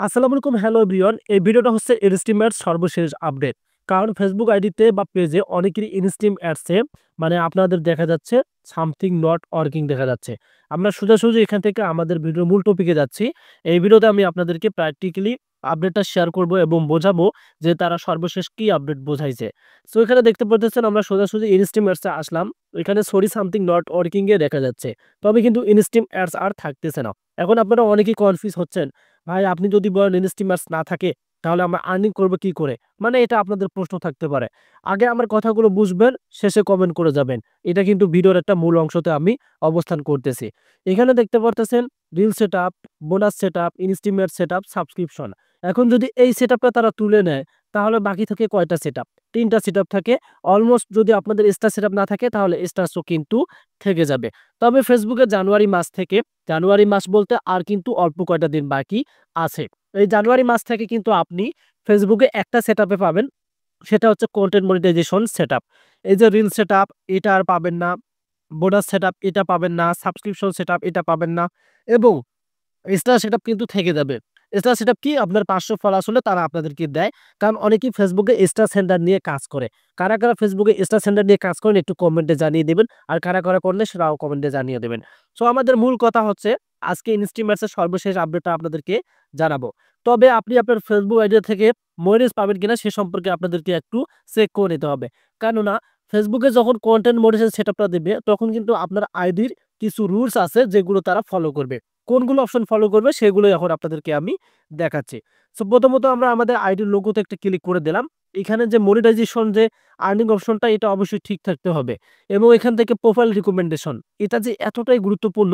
আসসালামু আলাইকুম, hello everyone. এই ভিডিওটা হচ্ছে ইনস্টিম অ্যাডস সর্বশেষ আপডেট। কারণ ফেসবুক আইডিতে বা পেজে অনেকেরই ইনস্টিম অ্যাডসে আপনাদের দেখা যাচ্ছে সামথিং নট ওয়ার্কিং দেখা যাচ্ছে। আমরা সোজাসুজি এখান থেকে আমাদের ভিডিওর মূল টপিকে যাচ্ছি। এই ভিডিওতে আমি আপনাদেরকে প্র্যাকটিক্যালি আপডেটটা শেয়ার করব এবং বোঝাবো যে তারা সর্বশেষ কি আপডেট বোঝাইছে। সো এখানে দেখতে পারতেছেন আমরা সোজাসুজি ইনস্টিম অ্যাডসে আসলাম। এখানে সরি সামথিং নট ওয়ার্কিং এ দেখা যাচ্ছে। তবে কিন্তু ইনস্টিম অ্যাডস আর থাকতেছে না। এখন আপনারা অনেকেই কনফিউজ হচ্ছেন, ভাই আপনি যদি বলেন ইনস্টিমার্স না থাকে তাহলে আমরা আর্নিং করব কি করে? মানে এটা আপনাদের প্রশ্ন থাকতে পারে। আগে আমার কথাগুলো বুঝবেন, শেষে কমেন্ট করে যাবেন। এটা কিন্তু ভিডিওর একটা মূল অংশতে আমি অবস্থান করতেছি। এখানে দেখতে পারতেছেন reel setup, bonus setup, estimate setup, subscription. এখন যদি এই সেটআপটা তারা তুলে নেয় তাহলে বাকি থাকে কয়টা সেটআপ? ৩ টা সেটআপ থাকে। অলমোস্ট যদি আপনাদের স্টার সেটআপ না থাকে তাহলে স্টারসও কিন্তু থেকে যাবে। তবে ফেসবুকে জানুয়ারি মাস থেকে, জানুয়ারি মাস বলতে আর কিন্তু অল্প কয়টা দিন বাকি আছে। এই জানুয়ারি মাস থেকে কিন্তু আপনি ফেসবুকে একটা সেটআপে পাবেন। সেটা হচ্ছে কনটেন্ট মনিটাইজেশন সেটআপ। এই যে রিল সেটআপ এটা আর পাবেন না। বোনাস সেটআপ এটা পাবেন না। সাবস্ক্রিপশন সেটআপ এটা পাবেন না। এবং স্টার সেটআপ কিন্তু থেকে যাবে। স্টার সেটআপ কি? আপনার ৫০০ ফলোয়ার্স হলে তারা আপনাদেরকে দেয়। কারণ অনেকেই ফেসবুকে স্টার সেন্ডার নিয়ে কাজ করে। কারা ফেসবুকে স্টার সেন্ডার নিয়ে কাজ করেন একটু কমেন্টে জানিয়ে দিবেন। আর কারা করলে সেটাও কমেন্টে জানিয়ে দেবেন। সো আমাদের মূল কথা হচ্ছে আজকে ইনস্টিমার্স এর সর্বশেষ আপডেটটা আপনাদেরকে জানাবো। তবে আপনি আপনার ফেসবুক আইডি থেকে মনিটাইজ পাবেন কিনা সে সম্পর্কে আপনাদেরকে একটু চেক করে নিতে হবে। কেননা ফেসবুকে যখন কনটেন্ট মনিটাইজেশন সেটআপটা দিবে তখন কিন্তু আপনার আইডির কিছু রুলস আছে যেগুলো তারা ফলো করবে। কোনগুলো অপশন ফলো করবে সেগুলোই এখন আপনাদেরকে আমি দেখাচ্ছি। সো প্রথমত আমরা আমাদের আইডির লোগোতে একটা ক্লিক করে দিলাম। এখানে যে মনিটাইজেশন যে আর্নিং অপশনটা এটা অবশ্যই ঠিক থাকতে হবে এবং এখান থেকে প্রোফাইল রিকমেন্ডেশন এটা যে এতটাই গুরুত্বপূর্ণ,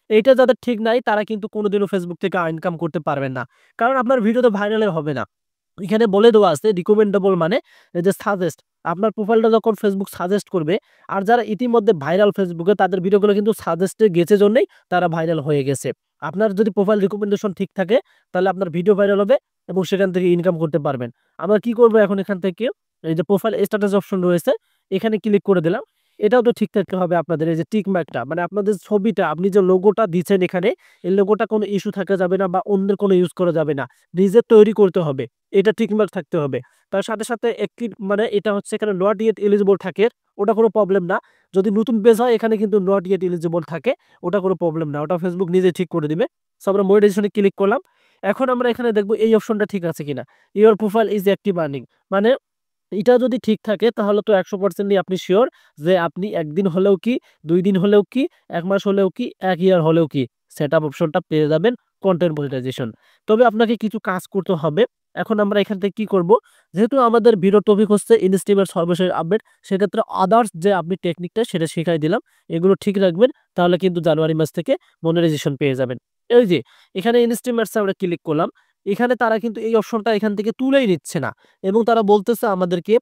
এইটা যাদের ঠিক নাই তারা কিন্তু কোনোদিনও ফেসবুক থেকে ইনকাম করতে পারবেন না। কারণ আপনার ভিডিও তো ভাইরালে হবে না। এখানে বলে দেওয়া আছে রিকমেন্ডেবল মানে এই যে সাজেস্ট, আপনার প্রোফাইলটা যখন ফেসবুক সাজেস্ট করবে আর যারা ইতিমধ্যে ভাইরাল ফেসবুকে তাদের ভিডিওগুলো কিন্তু সাজেস্টে গেছে জন্যই তারা ভাইরাল হয়ে গেছে। আপনার যদি প্রোফাইল রিকমেন্ডেশন ঠিক থাকে তাহলে আপনার ভিডিও ভাইরাল হবে এবং সেখান থেকে ইনকাম করতে পারবেন। আমরা কি করব এখন এখান থেকে এই যে প্রোফাইল স্ট্যাটাস অপশন রয়েছে এখানে ক্লিক করে দিলাম। এটাও তো ঠিক থাকতে হবে আপনাদের এই যে টিক মার্কটা মানে আপনাদের ছবিটা আপনি যে লোগোটা দিচ্ছেন এখানে এই লোগোটা কোনো ইস্যু থাকা যাবে না বা অন্যের কোনো ইউজ করা যাবে না। নিজে তৈরি করতে হবে। এটা টিকমার্ক থাকতে হবে। তার সাথে একটি মানে এটা হচ্ছে এখানে নট ইয়েট এলিজিবল থাকে, ওটা কোনো প্রবলেম না। যদি নতুন পেজ হয় এখানে কিন্তু নট ইয়েট এলিজিবল থাকে, ওটা কোনো প্রবলেম না। ওটা ফেসবুক নিজেই ঠিক করে দিবে। সো আমরা মনিটাইজেশনে ক্লিক করলাম। এখন আমরা এখানে দেখব এই অপশনটা ঠিক আছে কিনা। Your profile is active earning মানে এটা যদি ঠিক থাকে তাহলে তো 100% আপনি সিওর যে আপনি ১ দিন হলেও কি, ২ দিন হলেও কি, ১ মাস হলেও কি, ১ ইয়ার হলেও কি সেটআপ অপশনটা পেয়ে যাবেন কনটেন্ট মনিটাইজেশন। তবে আপনাকে কিছু কাজ করতে হবে। এখন আমরা এখান থেকে কি করব? যেহেতু আমাদের ভিডিও টপিক হচ্ছে ইনস্টিমের সর্বশেষ আপডেট, সেক্ষেত্রে আদার্স যে আপনি টেকনিকটা সেটা শিখাই দিলাম। এগুলো ঠিক রাখবেন তাহলে কিন্তু জানুয়ারি মাস থেকে মনিটাইজেশন পেয়ে যাবেন। এই যে এখানে ইনস্টিমেটস আমরা ক্লিক করলাম। এখানে তারা কিন্তু এই অপশনটা এখান থেকে তুলেই নিচ্ছে না এবং তারা বলতেছে আমাদেরকে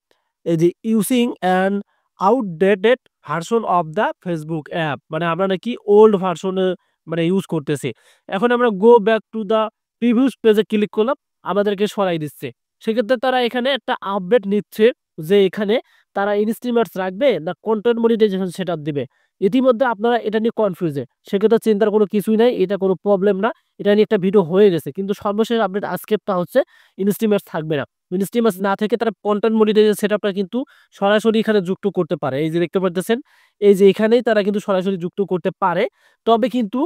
এই যে using an outdated version of the Facebook app মানে আমরা নাকি ওল্ড ভার্সনে মানে ইউজ করতেছি। এখন আমরা go back to the previous পেজে ক্লিক করলাম, আমাদেরকে সরাই দিচ্ছে। সেক্ষেত্রে তারা এখানে একটা আপডেট নিচ্ছে যে এখানে তারা ইনস্ট্রিমার্স রাখবে না কন্টেন্ট মনিটাইজেশন সেটআপ দিবে। ইতিমধ্যে আপনারা এটা নিয়ে কনফিউজে, সেক্ষেত্রে চিন্তার কোনো কিছুই নাই, এটা কোনো প্রবলেম না। এটা নিয়ে একটা ভিডিও হয়ে গেছে কিন্তু সর্বশেষ আপডেট আজকেরটা হচ্ছে ইনস্ট্রিমার্স থাকবে না। ইনস্ট্রিমার্স না থেকে তারা কন্টেন্ট মনিটাইজেশন সেটআপটা কিন্তু সরাসরি এখানে যুক্ত করতে পারে। এই যে দেখতে পারতেছেন এই যে এখানেই তারা কিন্তু সরাসরি যুক্ত করতে পারে। তবে কিন্তু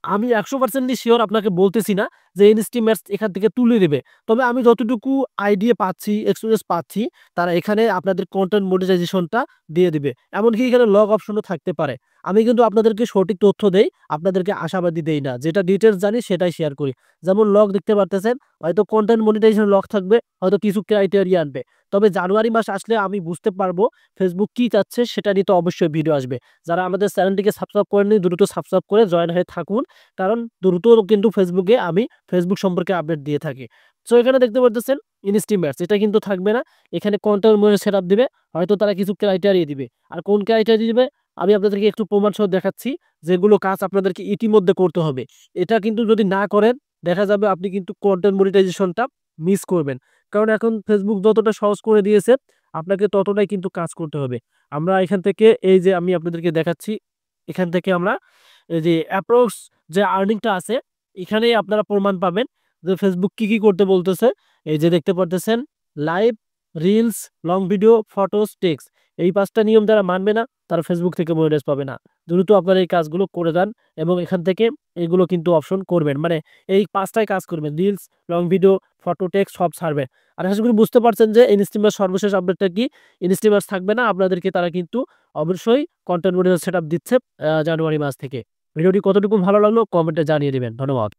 আমি ১০০% সিওর আপনাকে বলতেছি না যে এনএসটি ম্যাথস এখান থেকে তুলে নেবে। তবে আমি যতটুকু আইডিয়া পাচ্ছি, এক্সপেরিয়েন্স পাচ্ছি, তারা এখানে আপনাদের কনটেন্ট মনিটাইজেশনটা দিয়ে দিবে। এমনকি এখানে লগ অপশনও থাকতে পারে। আমি কিন্তু আপনাদেরকে সঠিক তথ্য দেই, আপনাদেরকে আশাবাদী দেই না। যেটা ডিটেইলস জানি সেটাই শেয়ার করি। যেমন লগ দেখতে পারতেছেন, হয়তো কনটেন্ট মনিটাইজেশন লগ থাকবে, হয়তো কিছু ক্রাইটেরিয়া আনবে। তবে জানুয়ারি মাস আসলে আমি বুঝতে পারবো ফেসবুক কি চাচ্ছে সেটা নিয়ে তো অবশ্যই ভিডিও আসবে। যারা আমাদের চ্যানেলটিকে সাবস্ক্রাইব করেননি দ্রুত সাবস্ক্রাইব করে জয়েন হয়ে থাকুন। কারণ দ্রুত কিন্তু ফেসবুকে আমি ফেসবুক সম্পর্কে আপডেট দিয়ে থাকি। সো এখানে দেখতে পারতেছেন ইনস্টিমেটস এটা কিন্তু থাকবে না। এখানে কন্টেন্ট মনিটর সেটআপ দিবে। হয়তো তারা কিছু ক্রাইটেরিয়া দিবে। আর কোন ক্রাইটেরিয়া দিবে আমি আপনাদেরকে একটু প্রমাণ সহ দেখাচ্ছি যেগুলো কাজ আপনাদেরকে ইতিমধ্যে করতে হবে। এটা কিন্তু যদি না করেন দেখা যাবে আপনি কিন্তু কন্টেন্ট মনিটাইজেশনটা মিস করবেন। কারণ এখন ফেসবুক যতটা সহজ করে দিয়েছে আপনাকে ততটাই কিন্তু কাজ করতে হবে। আমরা এখান থেকে এই যে আমি আপনাদেরকে দেখাচ্ছি, এখান থেকে আমরা এই যে অ্যাপ্রক্স যে আর্নিংটা আছে এখানেই আপনারা প্রমাণ পাবেন যে ফেসবুক কি করতে বলতেছে। এই যে দেখতে পারতেছেন, live, reels, long video, photos, text. এই ৫টা নিয়ম যারা মানবে না তারা ফেসবুক থেকে মনিটাইজ পাবে না। দ্রুত আপনারা এই কাজগুলো করে যান এবং এখান থেকে এগুলো কিন্তু অপশন করবেন। মানে এই ৫টায় কাজ করবেন। Reels, long video, photo, text সব ছাড়বেন। আর আশা করি বুঝতে পারছেন যে ইনস্টিমার সর্বশেষ আপডেটটা কি। ইনস্টিমার থাকবে না, আপনাদেরকে তারা কিন্তু অবশ্যই কন্টেন্ট মনিটর সেটআপ দিচ্ছে জানুয়ারি মাস থেকে। ভিডিওটি কতটুকু ভালো লাগলো কমেন্টে জানিয়ে দিবেন। ধন্যবাদ।